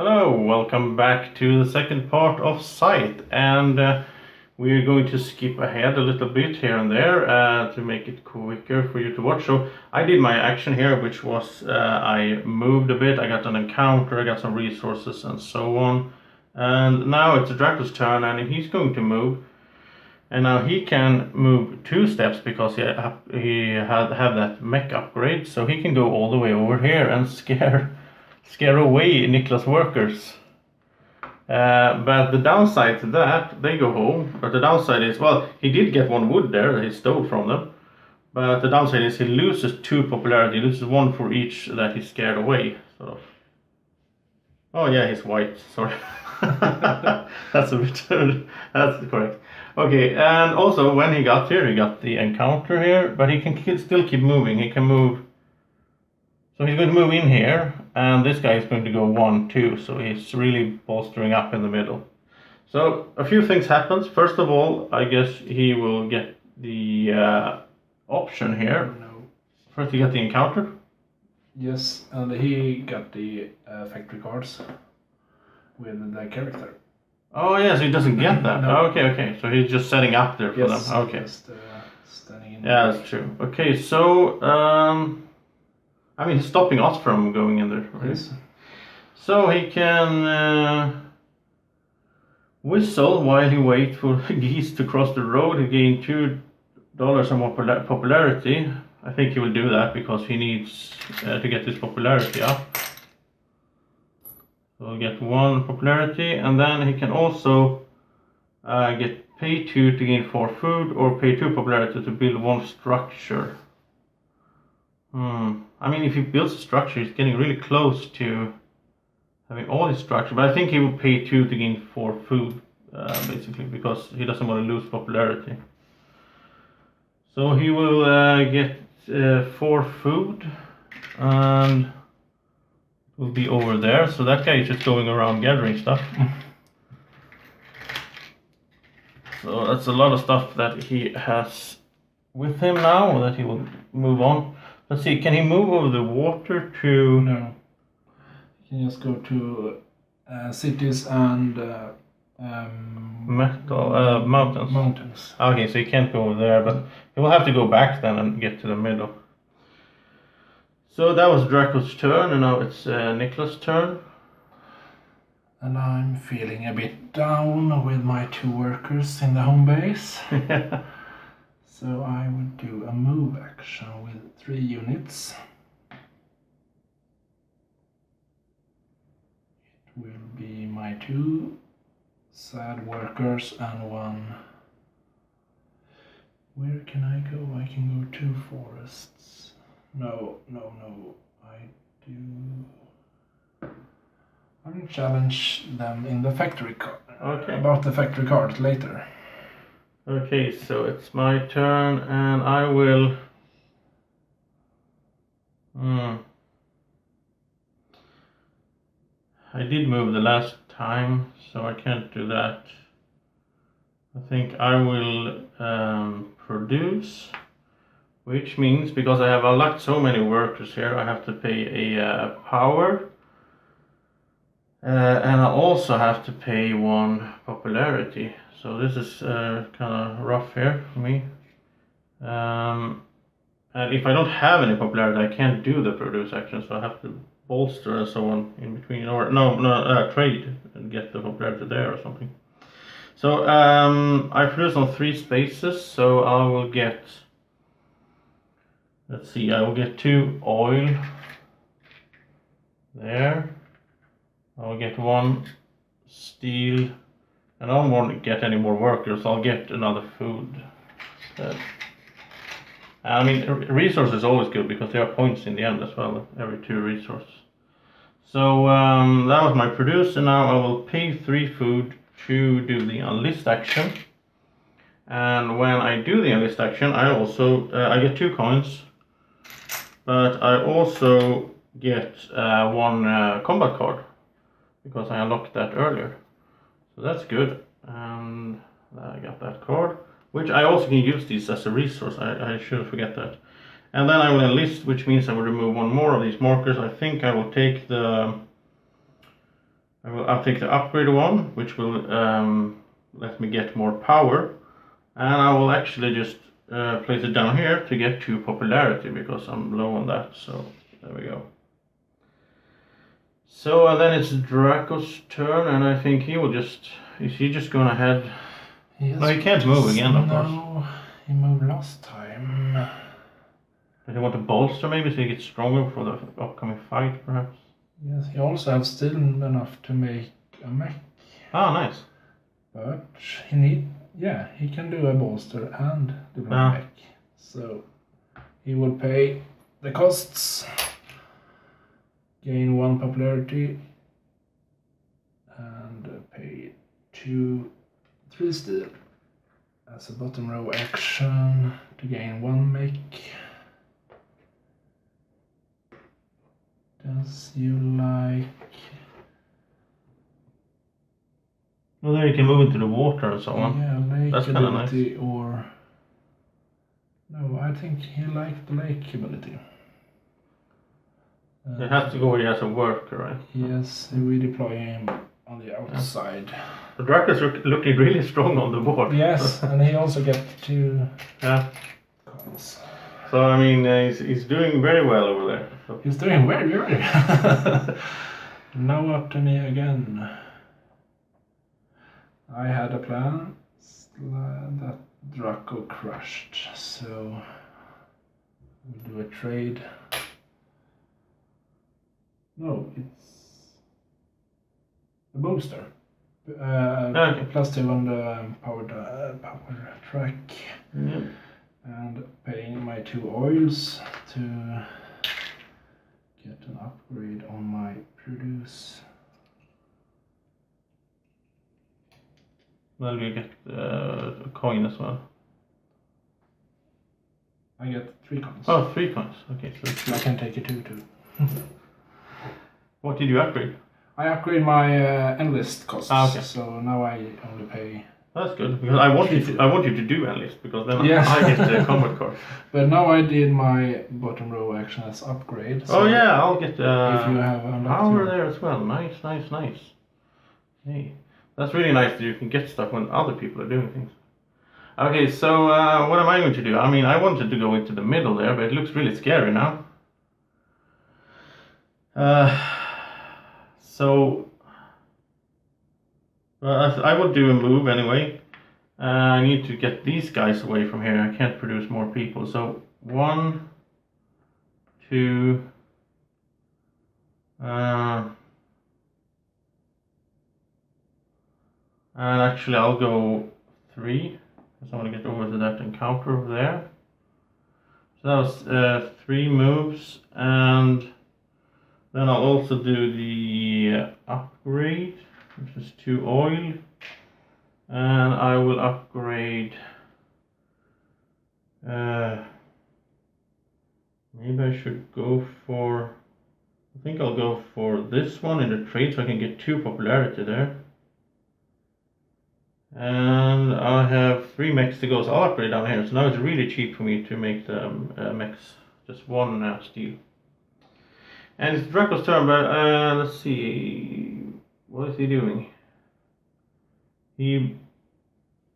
Hello, welcome back to the second part of Scythe, and we're going to skip ahead a little bit here and there to make it quicker for you to watch. So I did my action here, which was I moved a bit, I got an encounter, I got some resources and so on. And now it's Draco's turn and he's going to move. And now he can move 2 steps because he had that mech upgrade, so he can go all the way over here and scare away Nikla's workers. But the downside to that, they go home. But the downside is, well, he did get 1 wood there that he stole from them. But the downside is he loses 2 popularity. He loses 1 for each that he scared away, sort of. Oh yeah, he's white, sorry. That's a bit, that's correct. Okay, and also when he got here, he got the encounter here, but he can still keep moving. He can move. So he's going to move in here, and this guy is going to go 1, 2, so he's really bolstering up in the middle. So a few things happens. First of all, I guess he will get the option here. No. First, he get the encounter. Yes, and he got the factory cards with the character. Oh yes, he doesn't get that. No. Okay. So he's just setting up there for them. Okay. Just standing in. Yeah, that's true. Okay, so I mean, he's stopping us from going in there, right? Yes. So he can whistle while he waits for geese to cross the road. He gain $2 or more popularity. I think he will do that because he needs to get his popularity up. So he'll get 1 popularity, and then he can also get pay 2 to gain 4 food, or pay 2 popularity to build 1 structure. I mean, if he builds a structure, he's getting really close to having all his structure, but I think he will pay 2 to gain 4 food, basically, because he doesn't want to lose popularity. So he will get 4 food, and will be over there. So that guy is just going around gathering stuff. So that's a lot of stuff that he has with him now, that he will move on. Let's see, can he move over the water to... No. You can just go to cities and mountains. Mountains. Okay, so he can't go over there, but he will have to go back then and get to the middle. So that was Draco's turn, and now it's Nikla's turn. And I'm feeling a bit down with my 2 workers in the home base. So I would do a move action with 3 units. It will be my 2 sad workers and 1. Where can I go? I can go 2 forests. No. I will challenge them in the factory card. Okay. About the factory card later. Okay, so it's my turn, and I will... I did move the last time, so I can't do that. I think I will produce, which means, because I have unlocked so many workers here, I have to pay a power. And I also have to pay 1 popularity. So this is kind of rough here for me. And if I don't have any popularity, I can't do the produce action, so I have to bolster and so on in between, or trade and get the popularity there or something. So I produce on 3 spaces, so I will get, let's see, I will get 2 oil there. I'll get 1 steel, and I don't want to get any more workers, I'll get another food instead. I mean, resource is always good because there are points in the end as well, every 2 resources. So that was my produce, and now I will pay 3 food to do the unlist action. And when I do the unlist action, I also I get 2 coins, but I also get 1 combat card, because I unlocked that earlier. So that's good, and I got that card, which I also can use these as a resource. I shouldn't forget that. And then I will enlist, which means I will remove 1 more of these markers. I think I will take the I'll take the upgrade one, which will let me get more power, and I will actually just place it down here to get 2 popularity because I'm low on that. So there we go. So then it's Draco's turn, and I think he will just. Is he just going ahead? Yes, No, he can't move again, of course. No, he moved last time. Does he want to bolster maybe so he gets stronger for the upcoming fight, perhaps? Yes, he also has still enough to make a mech. Ah, nice. But he can do a bolster and the mech. So he will pay the costs, gain 1 popularity, and pay 3 steel as a bottom row action to gain 1 mech. Does you like? Well, there you can move into the water and so on. Yeah, lake That's kind of nice. ability or... No, I think he liked the lake ability. It has to go where he has a worker, right? Yes, we deploy him on the outside. The Draco's looking really strong on the board. Yes, and he also gets 2 coins. So I mean, he's doing very well over there. So. He's doing very well. Now up to me again. I had a plan that Draco crushed, so we'll do a trade. No, it's a booster. Okay. +2 on the power track. Yep. And paying my 2 oils to get an upgrade on my produce. Well, you get a coin as well. I get 3 coins. Oh, 3 coins. Okay, so I can take a 2 too. What did you upgrade? I upgrade my endless costs. Okay. So now I only pay. That's good because I want you to do endless because then Yes. I get the combat card. But now I did my bottom row action as upgrade. So yeah, I'll get if you have power there as well. Nice. Hey, that's really nice that you can get stuff when other people are doing things. Okay, so what am I going to do? I mean, I wanted to go into the middle there, but it looks really scary now. So I will do a move anyway. I need to get these guys away from here. I can't produce more people. So 1, 2, and actually I'll go 3 because I want to get over to that encounter over there. So that was 3 moves, and then I'll also do the upgrade, which is 2 oil, and I will upgrade. Maybe I should go for. I think I'll go for this one in the trade so I can get 2 popularity there. And I have 3 mechs to go, so I'll upgrade down here. So now it's really cheap for me to make the mechs just 1 steel. And it's Draco's turn, but let's see, what is he doing? He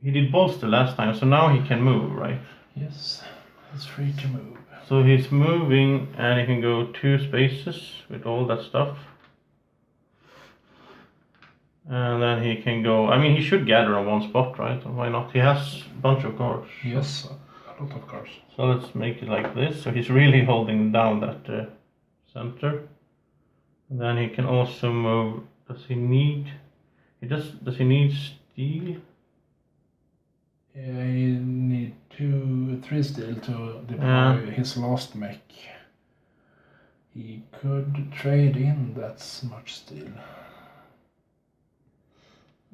did bolster last time, so now he can move, right? Yes, he's free to move. So he's moving, and he can go 2 spaces with all that stuff. And then he can go. I mean, he should gather on 1 spot, right? Why not? He has a bunch of cards. Yes, a lot of cards. So let's make it like this. So he's really holding down that center. And then he can also move. Does he need? Does he need steel? Yeah, he need 3 steel to deploy his last mech. He could trade in that much steel.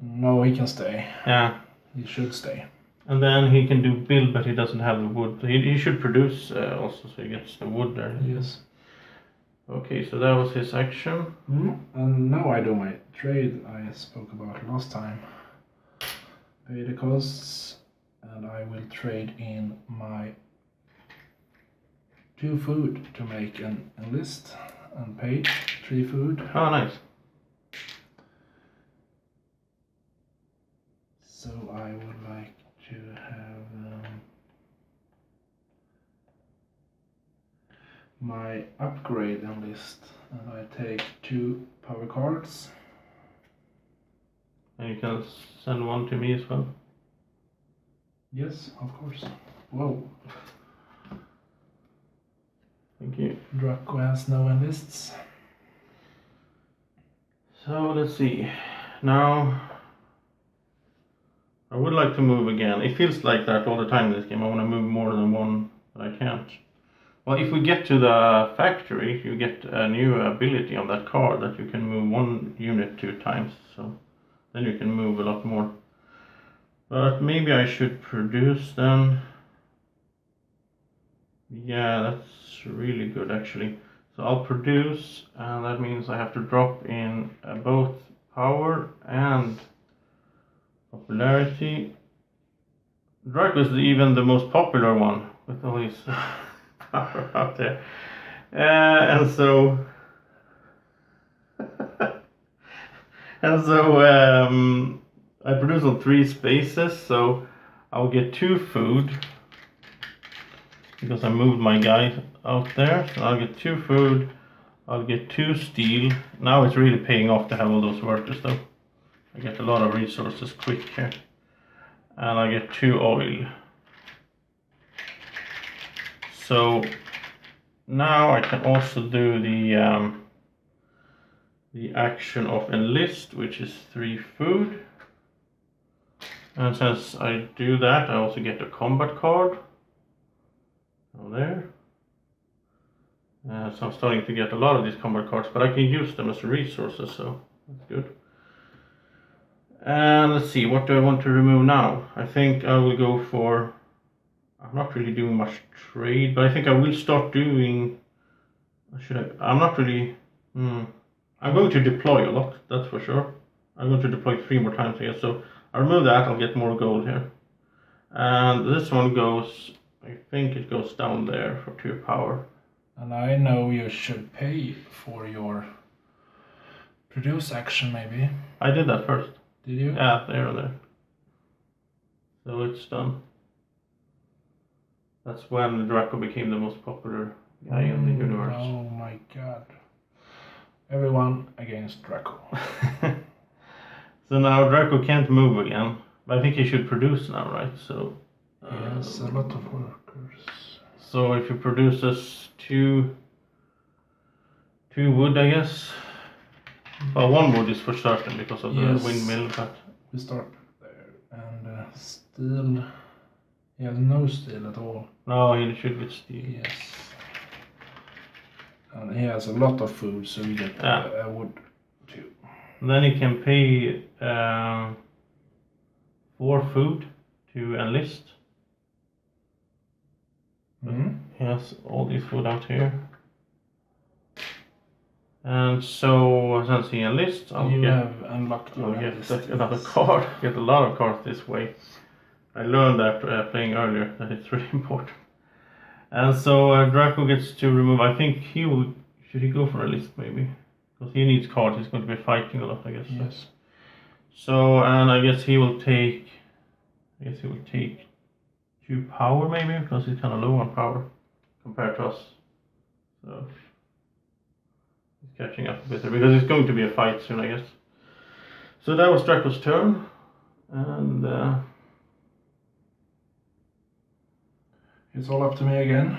No, he can stay. Yeah. He should stay. And then he can do build, but he doesn't have the wood. He should produce also, so he gets the wood there. Yes. Okay, so that was his action. And now I do my trade I spoke about last time. Pay the costs, and I will trade in my 2 food to make an enlist and pay 3 food. Oh, nice. my upgrade list, and I take 2 power cards. And you can send one to me as well. Yes, of course. Whoa. Thank you. Draco has no enlists. So let's see. Now I would like to move again. It feels like that all the time in this game. I want to move more than one, but I can't. Well, if we get to the factory, you get a new ability on that card that you can move 1 unit 2 times. So then you can move a lot more. But maybe I should produce then. Yeah, that's really good actually. So I'll produce, and that means I have to drop in both power and popularity. Draco is even the most popular one with all his power out there. And so I produce on 3 spaces, so I'll get 2 food because I moved my guy out there. So I'll get 2 food, I'll get 2 steel. Now it's really paying off to have all those workers though. I get a lot of resources quick here. And I get 2 oil. So now I can also do the action of enlist, which is 3 food. And since I do that, I also get a combat card. Over there. So I'm starting to get a lot of these combat cards, but I can use them as resources, so that's good. And let's see, what do I want to remove now? I think I will go for... I'm not really doing much trade, but I think I will start doing... I'm not really... I'm going to deploy a lot, that's for sure. I'm going to deploy 3 more times here, so I'll remove that, I'll get more gold here. And this one goes... I think it goes down there for 2 power. And I know you should pay for your produce action, maybe. I did that first. Did you? Yeah, there. So it's done. That's when Draco became the most popular guy in the universe. Oh my god. Everyone against Draco. So now Draco can't move again. But I think he should produce now, right? So yes, a lot of workers. So if he produces 2 wood, I guess. Well, 1 wood is for certain because of the windmill, but... We start there, and steel... He has no steel at all. No, he should get steel. Yes. And he has a lot of food, so we get a wood too. Then he can pay 4 food to enlist. He has all these food out here. And so since he enlists, I'll get another card. Get a lot of cards this way. I learned that playing earlier, that it's really important. And so Draco gets to remove. I think he will. Should he go for a list maybe? Because he needs cards. He's going to be fighting a lot, I guess. Yes. So and I guess he will take. 2 power maybe, because he's kind of low on power compared to us. So he's catching up a bit there because it's going to be a fight soon, I guess. So that was Draco's turn, and it's all up to me again.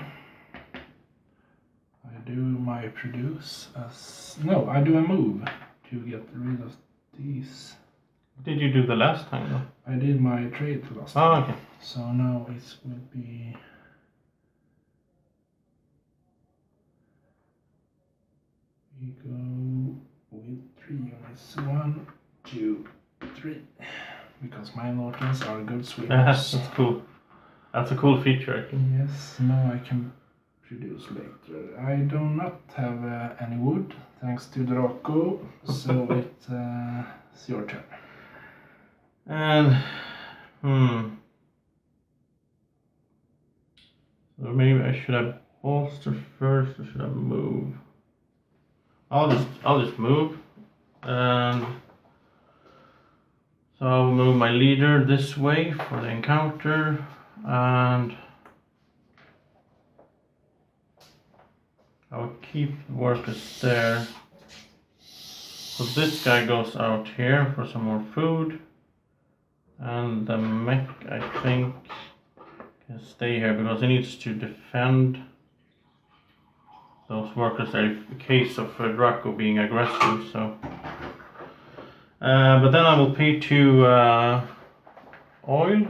I do my produce as... No, I do a move to get rid of these. What did you do the last time though? I did my trade last time. Oh, okay. So now it will be... We go with 3 units. 1, 2, 3. Because my Nortons are good swimmers. That's cool. That's a cool feature, I think. Yes, now I can produce later. I do not have any wood, thanks to Draco, so it's your turn. And so maybe I should have bolster first, or should I move? I'll just move, and so I'll move my leader this way for the encounter, and I will keep workers there. So this guy goes out here for some more food. And the mech, I think, can stay here because he needs to defend those workers there in case of Draco being aggressive. So, but then I will pay 2 oil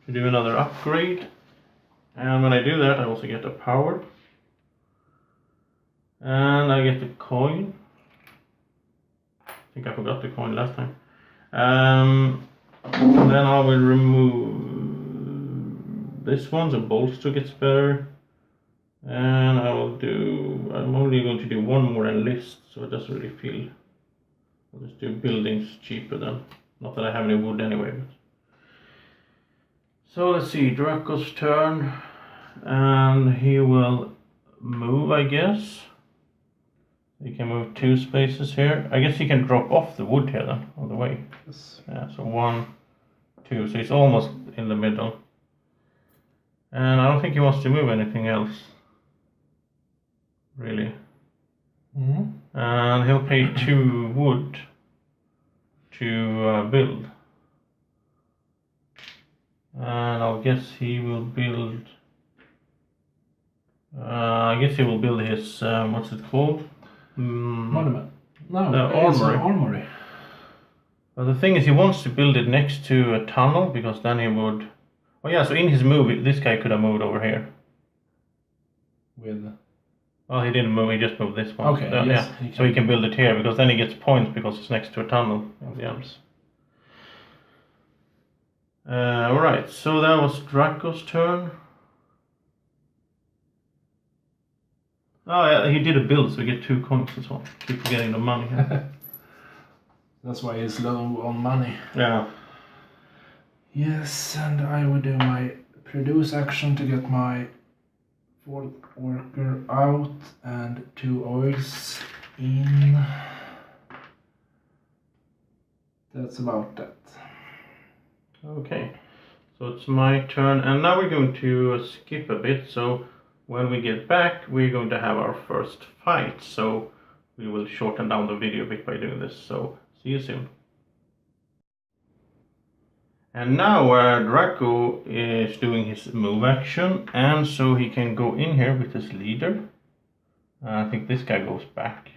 to do another upgrade. And when I do that, I also get a power. And I get the coin. I think I forgot the coin last time. Then I will remove this one, so bolster gets better. And I'm only going to do 1 more enlist, so it doesn't really feel. I'll just do buildings cheaper then. Not that I have any wood anyway. But. So let's see, Draco's turn. And he will move, I guess. He can move 2 spaces here. I guess he can drop off the wood here then, on the way. Yes. Yeah, so 1, 2, so he's almost in the middle. And I don't think he wants to move anything else. Really. And he'll pay 2 wood to build. And I guess he will build... I guess he will build his, what's it called? Monument. No, armory. Armory. But the thing is, he wants to build it next to a tunnel because then he would. Oh yeah, so in his move, this guy could have moved over here. With. Well, he didn't move. He just moved this one. Okay. Yes, yeah. So he can build it here because then he gets points because it's next to a tunnel in the ends. Alright, so that was Draco's turn. Oh yeah, he did a build, so we get 2 coins as well. Keep forgetting the money here. That's why he's low on money. Yeah. Yes, and I would do my produce action to get my 4th worker out and 2 oils in. That's about that. Okay, so it's my turn, and now we're going to skip a bit. So when we get back, we're going to have our first fight. So we will shorten down the video a bit by doing this. So see you soon. And now Draco is doing his move action, and so he can go in here with his leader. I think this guy goes back.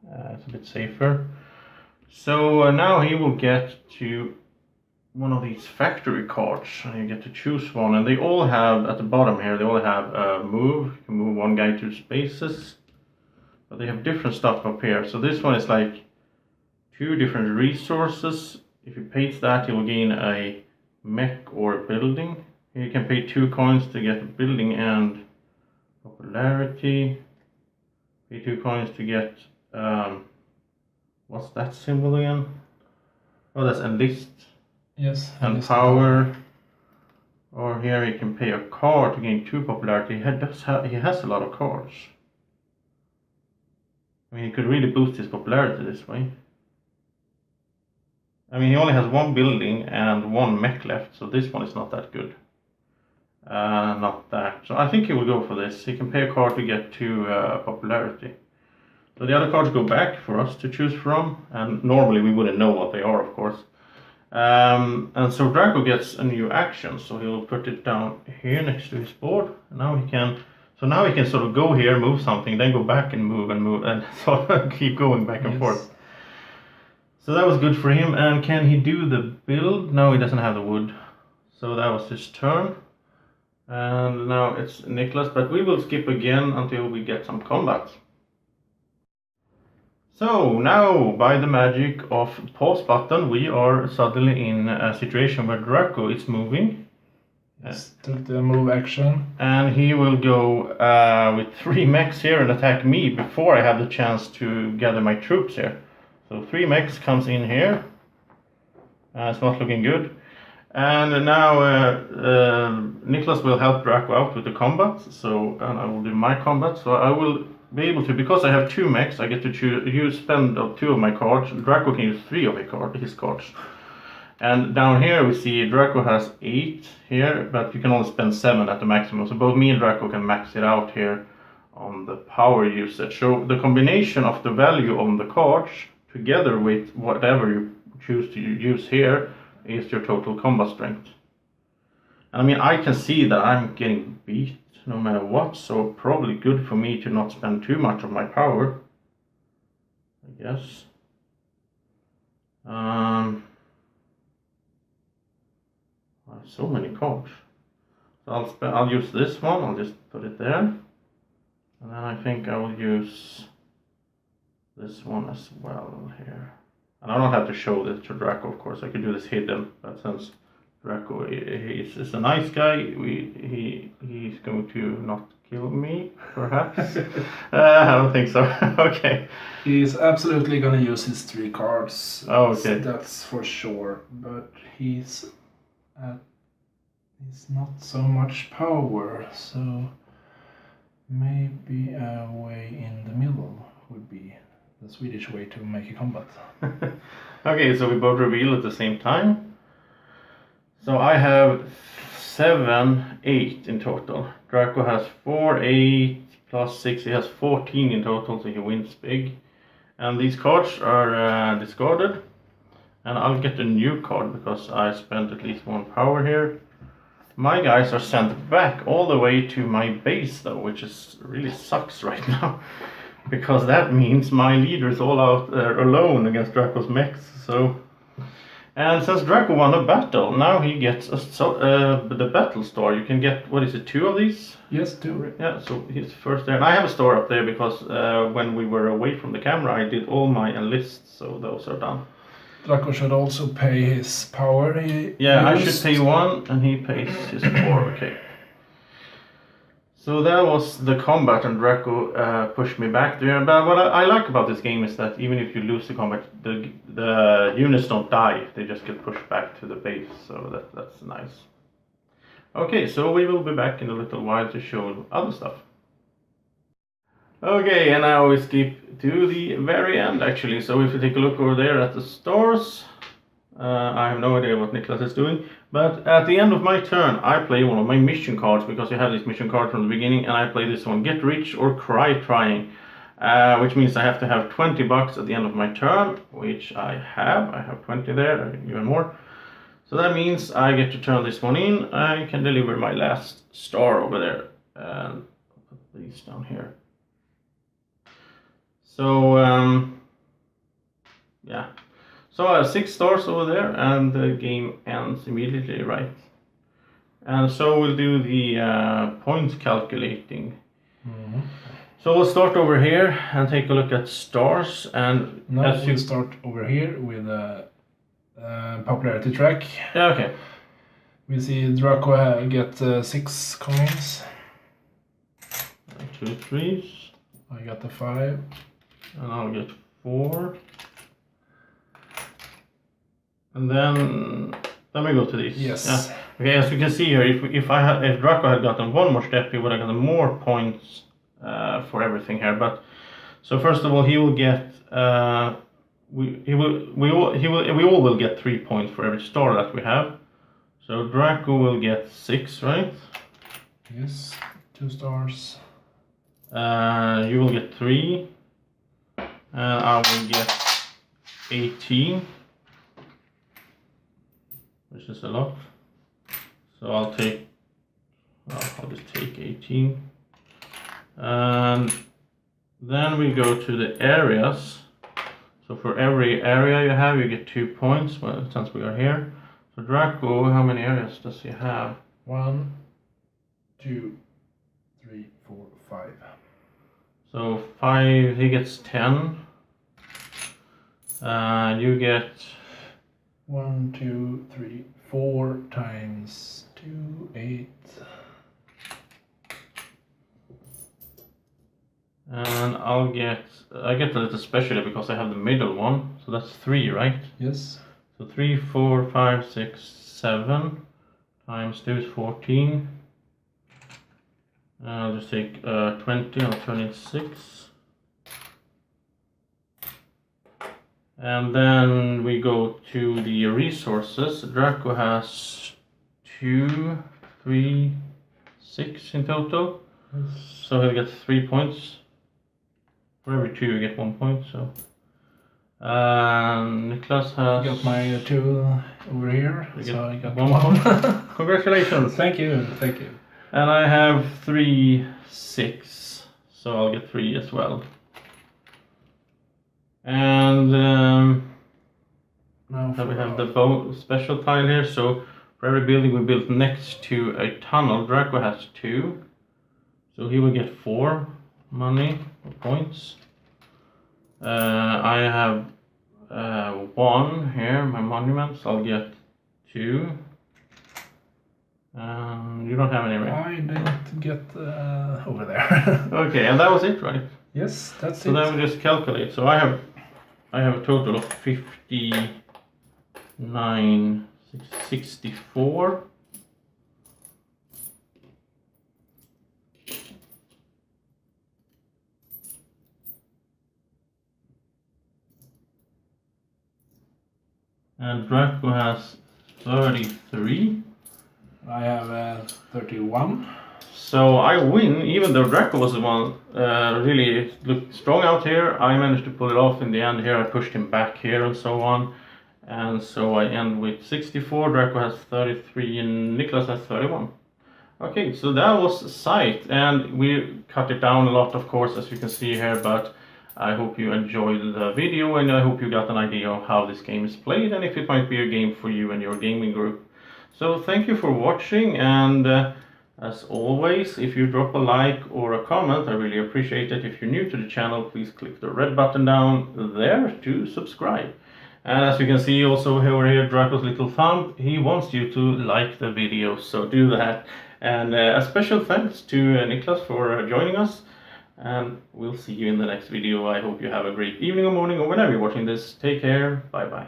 It's a bit safer. So now he will get to one of these factory cards, and you get to choose one. And they all have, at the bottom here, they all have a move. You can move 1 guy 2 spaces. But they have different stuff up here. So this one is like 2 different resources. If you pay that, you will gain a mech or a building. Here you can pay 2 coins to get a building and popularity. Pay 2 coins to get, what's that symbol again? Oh, that's enlist. Yes. And power. Or here you can pay a card to gain 2 popularity. He has a lot of cards. I mean, he could really boost his popularity this way. I mean, he only has 1 building and 1 mech left, so this one is not that good. Not that. So I think he will go for this. He can pay a card to get 2 popularity. So the other cards go back for us to choose from, and normally we wouldn't know what they are, of course. And so Draco gets a new action, so he'll put it down here next to his board. And now he can, sort of go here, move something, then go back and move, and sort of keep going back and forth. So that was good for him. And can he do the build? No, he doesn't have the wood. So that was his turn. And now it's Nicholas, but we will skip again until we get some combat. So now, by the magic of pause button, we are suddenly in a situation where Draco is moving. Yes, took the move action. And he will go with 3 mechs here and attack me before I have the chance to gather my troops here. So 3 mechs comes in here. It's not looking good. And now Nicholas will help Draco out with the combat. And I will do my combat. So I will be able to, because I have 2 mechs, I get to spend 2 of my cards. Draco can use 3 of his cards. And down here we see Draco has 8 here, but you can only spend 7 at the maximum. So both me and Draco can max it out here on the power usage. So the combination of the value on the cards together with whatever you choose to use here is your total combat strength. And I mean, I can see that I'm getting beat no matter what, so probably good for me to not spend too much of my power, I guess. So many cards. So I'll use this one. I'll just put it there, and then I think I will use this one as well here. And I don't have to show this to Draco, of course. I could do this hidden, but since Draco is a nice guy, he's going to not kill me, perhaps. I don't think so. Okay. He's absolutely gonna use his 3 cards. Oh, okay. That's for sure. But he's not so much power, so maybe a way in the middle would be the Swedish way to make a combat. Okay, so we both reveal at the same time. So I have 7, 8 in total. Draco has 4, 8 plus 6. He has 14 in total, so he wins big. And these cards are discarded. And I'll get a new card because I spent at least 1 power here. My guys are sent back all the way to my base though, which is really sucks right now. Because that means my leader is all out there alone against Draco's mechs. And since Draco won a battle, now he gets the battle star. You can get, what is it, 2 of these? Yes, 2. Yeah, so he's first there. And I have a store up there because when we were away from the camera, I did all my enlists, so those are done. Draco should also pay his power. I should pay 1 and he pays his 4, okay. So that was the combat, and Draco pushed me back there. But what I like about this game is that even if you lose the combat, the units don't die. They just get pushed back to the base, so that's nice. Okay, so we will be back in a little while to show other stuff. Okay, and now we skip to the very end actually. So if you take a look over there at the stores, I have no idea what Niklas is doing, but at the end of my turn I play one of my mission cards, because you have this mission card from the beginning, and I play this one, Get Rich or Cry Trying, which means I have to have 20 bucks at the end of my turn, which I have 20 there, even more. So that means I get to turn this one in. I can deliver my last star over there, and I'll put these down here. So yeah, so I have 6 stars over there, and the game ends immediately, right? And so we'll do the points calculating. Mm-hmm. So we'll start over here and take a look at stars, and now we'll start over here with a popularity track. Yeah, okay. We see Draco get 6 coins. 2 3s. I got the 5. And I'll get 4. And then we go to these. Yes. Yeah. Okay, as you can see here, if Draco had gotten 1 more step, he would have gotten more points for everything here. But so first of all, he will get we all will get 3 points for every star that we have. So Draco will get 6, right? Yes, 2 stars. You will get 3. And I will get 18, which is a lot. So I'll just take 18. And then we go to the areas. So for every area you have, you get 2 points, well, since we are here. So Draco, how many areas does he have? 1, 2, 3, 4, 5. So 5, he gets 10. You get 1, 2, 3, 4 times 2, 8. And I get a little special because I have the middle one, so that's 3, right? Yes. So 3, 4, 5, 6, 7 times 2 is 14. I'll just take 20, I'll turn it 6. And then we go to the resources. Draco has 2, 3, 6 in total. So he'll get 3 points. For every 2 you get 1 point, so... Niklas has... I got my 2 over here, so I got 1 point. Congratulations! Thank you, thank you. And I have 3, 6, so I'll get 3 as well. And now we have the special tile here, so for every building we built next to a tunnel, Draco has 2. So he will get 4 money or points. I have 1 here, my monuments, I'll get 2. You don't have any, right? I didn't get over there. Okay, and that was it, right? Yes, that's so it. So then we just calculate. So I have a total of 64. And Draco has 33. I have 31. So I win, even though Draco was the one really looked strong out here. I managed to pull it off in the end here. I pushed him back here and so on. And so I end with 64, Draco has 33 and Niklas has 31. Okay, so that was Scythe, and we cut it down a lot, of course, as you can see here, but I hope you enjoyed the video and I hope you got an idea of how this game is played and if it might be a game for you and your gaming group. So thank you for watching, and as always, if you drop a like or a comment, I really appreciate it. If you're new to the channel, please click the red button down there to subscribe. And as you can see also over here, Draco's little thumb, he wants you to like the video, so do that. And a special thanks to Niklas for joining us. And we'll see you in the next video. I hope you have a great evening or morning or whenever you're watching this. Take care. Bye bye.